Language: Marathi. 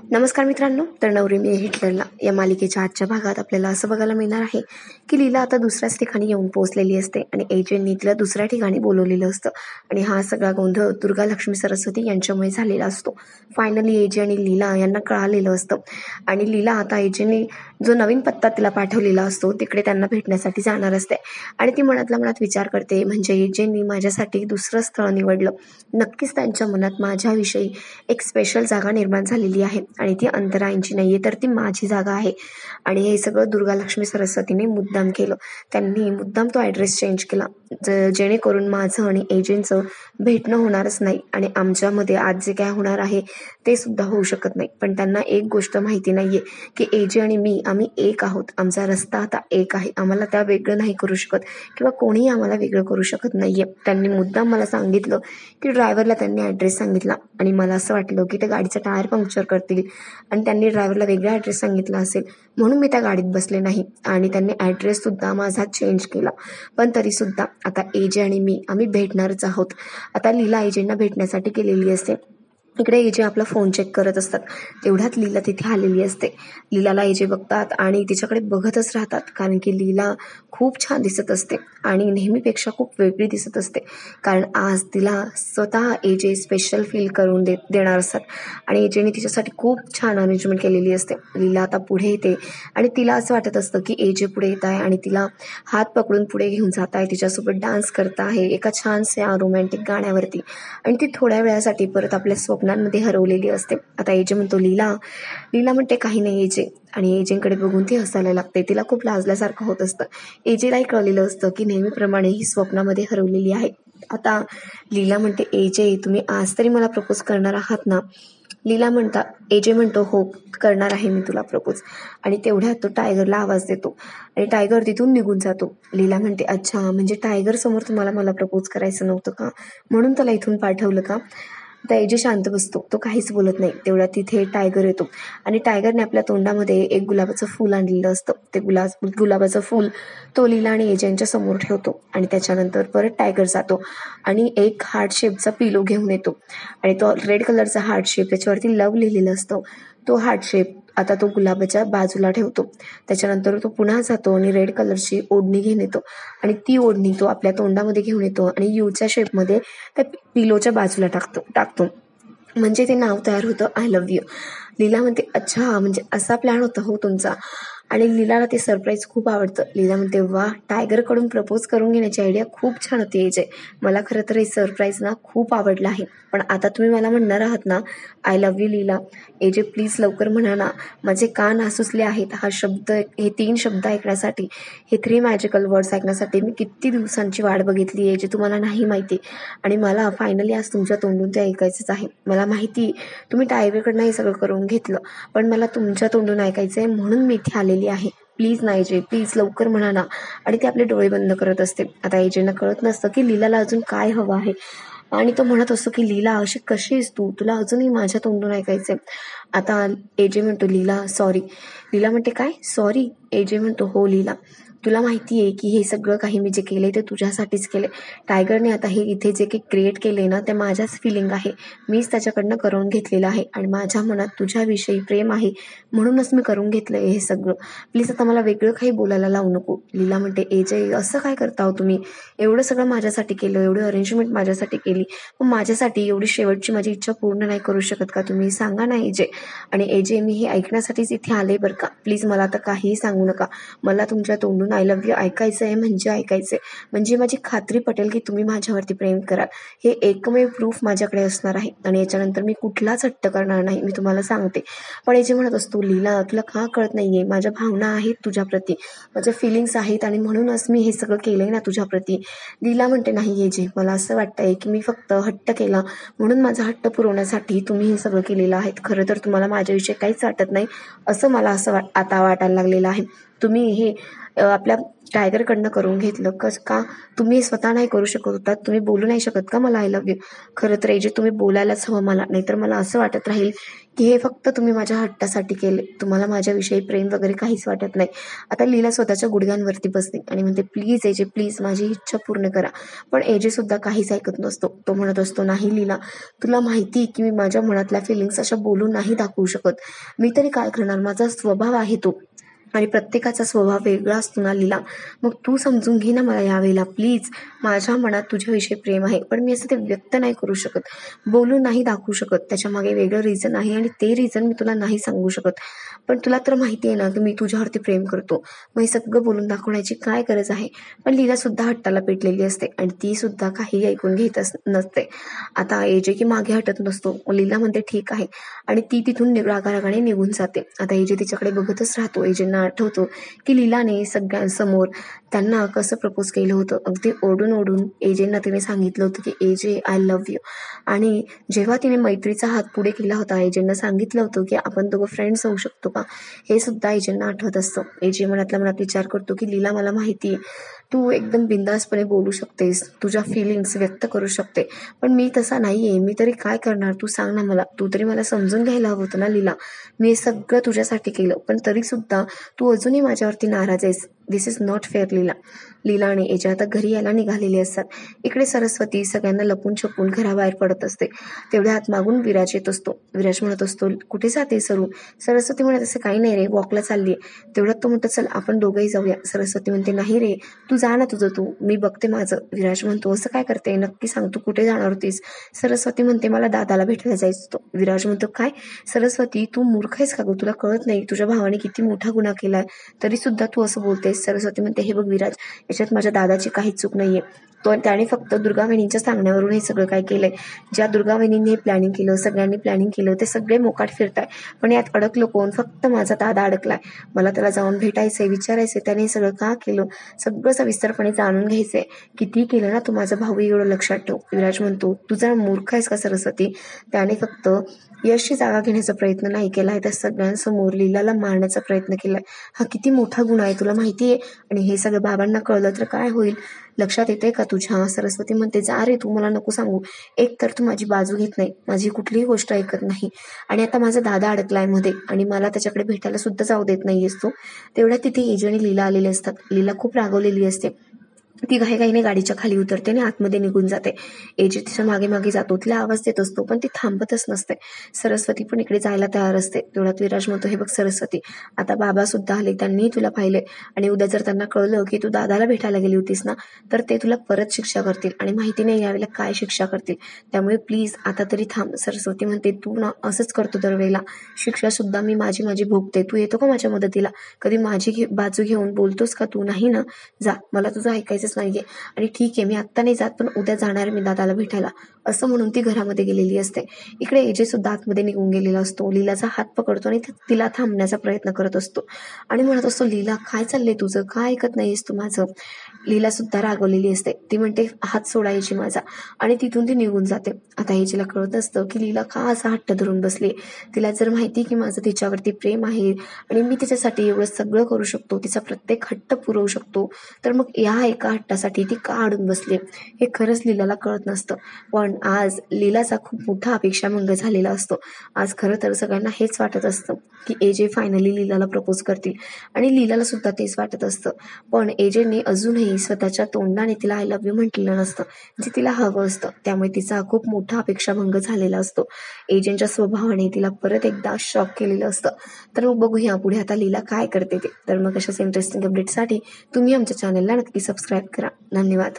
नमस्कार मित्रांनो. तर नवरी मी हिटलरला या मालिकेच्या आजच्या भागात आपल्याला असं बघायला मिळणार आहे की लीला आता दुसऱ्याच ठिकाणी येऊन पोहोचलेली असते आणि एजंटनी तिला दुसऱ्या ठिकाणी बोलवलेलं असतं आणि हा सगळा गोंधळ दुर्गा लक्ष्मी सरस्वती यांच्यामुळे झालेला असतो. फायनली एजे आणि लीला यांना कळालेलं असतं आणि लीला आता एजेंनी जो नवीन पत्ता तिला पाठवलेला असतो तिकडे त्यांना भेटण्यासाठी जाणार असते आणि ती मनातल्या मनात विचार करते, म्हणजे एजेंनी माझ्यासाठी दुसरं स्थळ निवडलं. नक्कीच त्यांच्या मनात माझ्याविषयी एक स्पेशल जागा निर्माण झालेली आहे आणि ती अंतरायांची नाहीये, तर ती माझी जागा आहे. आणि हे सगळं दुर्गा लक्ष्मी सरस्वतीने मुद्दाम केलं. त्यांनी मुद्दाम तो ॲड्रेस चेंज केला जेणेकरून माझं आणि एजंटचं भेटणं होणारच नाही आणि आमच्यामध्ये आज जे काय होणार आहे ते सुद्धा होऊ शकत नाही. पण त्यांना एक गोष्ट माहिती नाहीये की एजे आणि मी आम्ही एक आहोत. आमचा रस्ता आता एक आहे. आम्हाला त्या वेगळं नाही करू शकत किंवा कोणीही आम्हाला वेगळं करू शकत नाहीये. त्यांनी मुद्दाम मला सांगितलं की ड्रायव्हरला त्यांनी ॲड्रेस सांगितला आणि मला असं वाटलं की त्या गाडीचं टायर पंक्चर करतील आणि त्यांनी ड्रायव्हरला वेगळा ॲड्रेस सांगितला असेल म्हणून मी त्या गाडीत बसले नाही आणि त्यांनी ॲड्रेससुद्धा माझा चेंज केला. पण तरीसुद्धा आता एजे आणि मी आम्ही भेटणारच आहोत. आता लीला एजेंना भेटण्यासाठी गेलेली असते. इकडे एजे आपला फोन चेक करत असतात. तेवढ्यात लीला तिथे आलेली असते. लीलाला एजे बघतात आणि तिच्याकडे बघतच राहतात, कारण की लीला खूप छान दिसत असते आणि नेहमीपेक्षा खूप वेगळी दिसत असते, कारण आज तिला स्वतः एजे स्पेशल फील करून देणार असतात आणि एजेने तिच्यासाठी खूप छान अरेंजमेंट केलेली असते. लीला आता पुढे येते आणि तिला असं वाटत असतं की एजे पुढे येत आहे आणि तिला हात पकडून पुढे घेऊन जात आहे, तिच्यासोबत डान्स करत आहे एका छानशा रोमॅन्टिक गाण्यावरती आणि ती थोड्या वेळासाठी परत आपल्या स्वप्नांमध्ये हरवलेली असते. आता एजे म्हणतो लीला. लीला म्हणते काही नाही एजे आणि एजेंकडे बघून ती हसायला लागते. तिला खूप लाजल्यासारखं होत असतं. एजेलाही कळलेलं असतं की नेहमीप्रमाणे ही स्वप्नामध्ये हरवलेली आहे. आता लीला म्हणते एजे तुम्ही आज तरी मला प्रपोज करणार आहात ना? एजे म्हणतो हो करणार आहे मी तुला प्रपोज. आणि तेवढ्यात तो टायगरला आवाज देतो आणि टायगर तिथून निघून जातो. लीला म्हणते अच्छा, म्हणजे टायगर समोर तुम्हाला मला प्रपोज करायचं नव्हतं का, म्हणून त्याला इथून पाठवलं का? आता एजे शांत बसतो, तो काहीच बोलत नाही. तेवढ्यात तिथे टायगर येतो आणि टायगरने आपल्या तोंडामध्ये एक गुलाबाचं फूल आणलेलं असतं. ते गुलाबाचं फूल तो लीला आणि एजंटच्या समोर ठेवतो आणि त्याच्यानंतर परत टायगर जातो आणि एक हार्ट शेपचा पिलो घेऊन येतो आणि तो रेड कलरचा हार्ट शेप, त्याच्यावरती लव लिहिलेलं असतं. तो हार्ट शेप आता तो गुलाबाच्या बाजूला ठेवतो. त्याच्यानंतर तो पुन्हा जातो आणि रेड कलरची ओढणी घेऊन येतो आणि ती ओढणी तो आपल्या तोंडामध्ये घेऊन येतो आणि यूच्या शेपमध्ये त्या पिलोच्या बाजूला टाकतो. म्हणजे ते नाव तयार होतं आय लव्ह यू. लीला म्हणते अच्छा, म्हणजे असा प्लॅन होता हो तुमचा. आणि लीलाला ते सरप्राईज खूप आवडतं. लीला म्हणते वा, टायगरकडून प्रपोज करून घेण्याची आयडिया खूप छान होती एजे. मला खरं तर हे सरप्राईज ना खूप आवडलं आहे. पण आता तुम्ही मला म्हणणार आहात ना I love you Leela? AJ please लवकर म्हणा ना, माझे कान आसुसले आहेत. हे 3 शब्द ऐकण्यासाठी, हे 3 मॅजिकल वर्ड्स ऐकण्यासाठी मी किती दिवसांची वाट बघितली आहे, जे तुम्हाला नाही माहिती. आणि मला फायनली आज तुमच्या तोंडून ते ऐकायचंच आहे. मला माहिती तुम्ही टायगरकडनं हे सगळं करून घेतलं, पण मला तुमच्या तोंडून ऐकायचं आहे म्हणून मी इथे आलेली आहे. प्लीज ना एजे, प्लीज लवकर म्हणा ना. आणि ती आपले डोळे बंद करत असते. आता एजेंना कळत नसतं की लीलाला अजून काय हवं आहे आणि तो म्हणत असतो की लीला अशी कशी आहेस तू, तुला अजूनही माझ्या तोंडून ऐकायचंय. आता एजे म्हणतो लीला सॉरी. लीला म्हणते काय सॉरी? एजे म्हणतो हो लीला, तुला माहिती आहे की हे सगळं काही मी जे केलंय ते तुझ्यासाठीच केलंय. टायगरने आता हे इथे जे काही क्रिएट केलंय ना ते माझ्याच फिलिंग आहे. मीच त्याच्याकडनं करून घेतलेलं आहे आणि माझ्या मनात तुझ्याविषयी प्रेम आहे म्हणूनच मी करून घेतलंय हे सगळं. प्लीज आता मला वेगळं काही बोलायला लावू नको. लीला म्हणते एजे असं काय करता हो तुम्ही? एवढं सगळं माझ्यासाठी केलं, एवढी अरेंजमेंट माझ्यासाठी केली, मग माझ्यासाठी एवढी शेवटची माझी इच्छा पूर्ण नाही करू शकत का तुम्ही? सांगा ना एजे. आणि एजे मी हे ऐकण्यासाठीच इथे आले बरं का. प्लीज मला आता काहीही सांगू नका. मला तुमच्या तोंडून आय लव्ह यू ऐकायचं आहे, म्हणजे ऐकायचं आहे. म्हणजे माझी खात्री पटेल की तुम्ही माझ्यावरती प्रेम कराल. हे एकमेव प्रूफ माझ्याकडे असणार आहे आणि याच्यानंतर मी कुठलाच हट्ट करणार नाही, मी तुम्हाला सांगते. पण एजे म्हणत असतो लीला तुला का कळत नाहीये, माझ्या भावना आहेत तुझ्याप्रती, माझ्या फिलिंग्स आहेत आणि म्हणूनच मी हे सगळं केलंय ना तुझ्याप्रती. लीला म्हणते नाही एजे, मला असं वाटतंय की मी फक्त हट्ट केला म्हणून माझा हट्ट पुरवण्यासाठी तुम्ही हे सगळं केलेलं आहे. खरं तर तुम्हाला माझ्याविषयी काहीच वाटत नाही असं मला आता वाटायला लागलेलं आहे. तुम्ही हे आपल्या टायगरकडनं करून घेतलं का? तुम्ही स्वतः नाही करू शकत होता? तुम्ही बोलू नाही शकत का मला आय लव्ह यू? खरं तर जे तुम्ही बोलायलाच हवं मला, नाहीतर मला असं वाटत राहील की हे फक्त तुम्ही माझ्या हट्टासाठी केले. तुम्हाला माझ्याविषयी प्रेम वगैरे काहीच वाटत नाही. आता लीला स्वतःच्या गुडघ्यांवरती बसते आणि म्हणते, प्लीज एजे, प्लीज माझी इच्छा पूर्ण करा. पण एजे सुद्धा काहीच ऐकत नसतो. तो म्हणत असतो, नाही लीला, तुला माहिती की मी माझ्या मनातल्या फिलिंग्स अशा बोलून नाही दाखवू शकत. मी तरी काय करणार, माझा स्वभाव आहे तो. आणि प्रत्येकाचा स्वभाव वेगळा असतो ना लीला. मग तू समजून घे ना मला यावेळेला प्लीज. माझ्या मनात तुझ्याविषयी प्रेम आहे, पण मी असं ते व्यक्त नाही करू शकत, बोलून नाही दाखवू शकत. त्याच्या मागे वेगळं रिझन आहे आणि ते रिझन मी तुला नाही सांगू शकत. पण तुला तर माहिती आहे ना की मी तुझ्यावरती प्रेम करतो. मग हे सगळं बोलून दाखवण्याची काय गरज आहे? पण लीला सुद्धा हट्टाला पेटलेली असते आणि ती सुद्धा काही ऐकून घेत नसते. आता एजे की मागे हटत नसतो. लीला म्हणते ठीक आहे आणि ती तिथून रागारागाने निघून जाते. आता एजे तिच्याकडे बघतच राहतो. एजेंना आठवतो की लीलाने सगळ्यांसमोर त्यांना कसं प्रपोज केलं होतं. अगदी ओढून ओढून एजेंना तिने सांगितलं होतं की एजे आय लव्ह यू. आणि जेव्हा तिने मैत्रीचा हात पुढे केला होता, एजेंना सांगितलं होतं की आपण दोघं फ्रेंड्स होऊ शकतो का, हे सुद्धा एजेंना आठवत असतं. एजे मनातल्या मनात विचार करतो की लीला, मला माहिती आहे तू एकदम बिंदासपणे बोलू शकतेस, तुझ्या फिलिंग्स व्यक्त करू शकते, पण मी तसा नाहीये. मी तरी काय करणार, तू सांग ना मला. तू तरी मला समजून घ्यायला हवं होतं ना लीला. मी हे सगळं तुझ्यासाठी केलं, पण तरी सुद्धा तू अजूनही माझ्यावरती नाराज आहेस. दिस इज नॉट फेअर लीला. लीला आणि एजे आता घरी यायला निघालेली असतात. इकडे सरस्वती सगळ्यांना लपून छपून घराबाहेर पडत असते. तेवढ्या हात मागून विराज येत असतो. विराज म्हणत असतो, कुठे जाते सरू? सरस्वती म्हणत असं काही नाही रे, वॉकला चालली. तेवढ्यात तो म्हणतो, चल आपण दोघंही जाऊया. सरस्वती म्हणते, नाही रे, तू जा ना तुझं तू, मी बघते माझं. विराज म्हणतो, असं काय करते, नक्की सांग तू कुठे जाणार होतीस? सरस्वती म्हणते, मला दादाला भेटायला जायचं होतं. विराज म्हणतो, काय? सरस्वती तू मूर्ख आहेस का गं? तुला कळत नाही तुझ्या भावाने किती मोठा गुन्हा केलाय, तरी सुद्धा तू असं बोलतेस? सरस्वती म्हणते, हे बघ विराज, याच्यात माझ्या दादाची काहीच चूक नाहीये. त्याने फक्त दुर्गा वहिनींच्या सांगण्यावरून हे सगळं काय केलंय. ज्या दुर्गा वहिनींनी हे प्लॅनिंग केलं, सगळ्यांनी प्लॅनिंग केलं, ते सगळे मोकाट फिरताय. पण यात अडकलं कोण? फक्त माझा दादा अडकलाय. मला त्याला जाऊन भेटायचंय, विचारायचंय त्याने हे सगळं का केलं, सगळं सविस्तरपणे जाणून घ्यायचंय. किती केलं ना तू माझा भाऊ, एवढं लक्षात ठेव. विराज म्हणतो, तू जरा मूर्ख आहेस का सरस्वती? त्याने फक्त यशची जागा घेण्याचा प्रयत्न नाही केलाय, त्या सगळ्यांसमोर लीलाला मारण्याचा प्रयत्न केलाय. हा किती मोठा गुन्हा आहे तुला माहितीये, आणि हे सगळं बाबांना कळलं तर काय होईल, लक्षात येते का तुझ्या? सरस्वती म्हणते, जा रे तू, मला नको सांगू. एक तर तू माझी बाजू घेत नाही, माझी कुठलीही गोष्ट ऐकत नाही, आणि आता माझा दादा अडकलाय मध्ये आणि मला त्याच्याकडे भेटायला सुद्धा जाऊ देत नाहीयेस तू. तेवढ्यात तिथे एजे आणि लीला आलेले असतात. लीला खूप रागवलेली असते. ती घाईघाईने गाडीच्या खाली उतरते आणि आतमध्ये निघून जाते. एजे तिच्या मागे मागे जातो, तिला आवाज देत असतो, पण ती थांबतच नसते. सरस्वती पण इकडे जायला तयार असते. तेवढ्यात विराज म्हणतो, हे बघ सरस्वती, आता बाबा सुद्धा आले, त्यांनी तुला पाहिले, आणि उद्या जर त्यांना कळलं की तू दादाला भेटायला गेली होतीस ना, तर ते तुला परत शिक्षा करतील, आणि माहिती नाही यावेळेला काय शिक्षा करतील. त्यामुळे प्लीज आता तरी थांब. सरस्वती म्हणते, तू ना असंच करतो दरवेळेला, शिक्षा सुद्धा मी माझी माझी भोगते, तू येतो का माझ्या मदतीला? कधी माझी बाजू घेऊन बोलतोस का तू? नाही ना, जा, मला तुझं ऐकायचंच नाहीये. आणि ठीक आहे, मी आत्ता नाही जात, पण उद्या जाणार मी दादाला भेटायला, असं म्हणून ती घरामध्ये गेलेली असते. इकडे एजे सुद्धा आतमध्ये निघून गेलेला असतो. लीलाचा हात पकडतो आणि तिला थांबण्याचा प्रयत्न करत असतो आणि म्हणत असतो, लीला काय चाललंय तुझं, काय ऐकत नाहीयेस तू माझं? लीला सुद्धा रागवलेली असते. ती म्हणते, हात सोडायची माझा, आणि तिथून ती निघून जाते. आता एजेला कळत असतं की लीला का असा हट्ट धरून बसली. तिला जर माहिती की माझं तिच्यावरती प्रेम आहे आणि मी तिच्यासाठी एवढं सगळं करू शकतो, तिचा प्रत्येक हट्ट पुरवू शकतो, तर मग या एका हट्टासाठी ती का अडून बसली, हे खरंच लीलाला कळत नसतं. पण आज लीलाचा खूप मोठा अपेक्षाभंग झालेला असतो. आज खरं तर सगळ्यांना हेच वाटत असतं की एजे फायनली लीलाला प्रपोज करतील, आणि लीलाला सुद्धा तेच वाटत असतं. पण एजेने अजूनही स्वतःच्या तोंडाने तिला आय लव्ह यू म्हटलेलं नसतं, जे तिला हवं असतं. त्यामुळे तिचा खूप मोठा अपेक्षाभंग झालेला असतो. एजेंच्या स्वभावाने तिला परत एकदा शॉक केलेलं असतं. तर मग बघूया पुढे आता लीला काय करते ते. तर मग अशाच इंटरेस्टिंग अपडेटसाठी तुम्ही आमच्या चॅनलला नक्की सबस्क्राईब करा. धन्यवाद.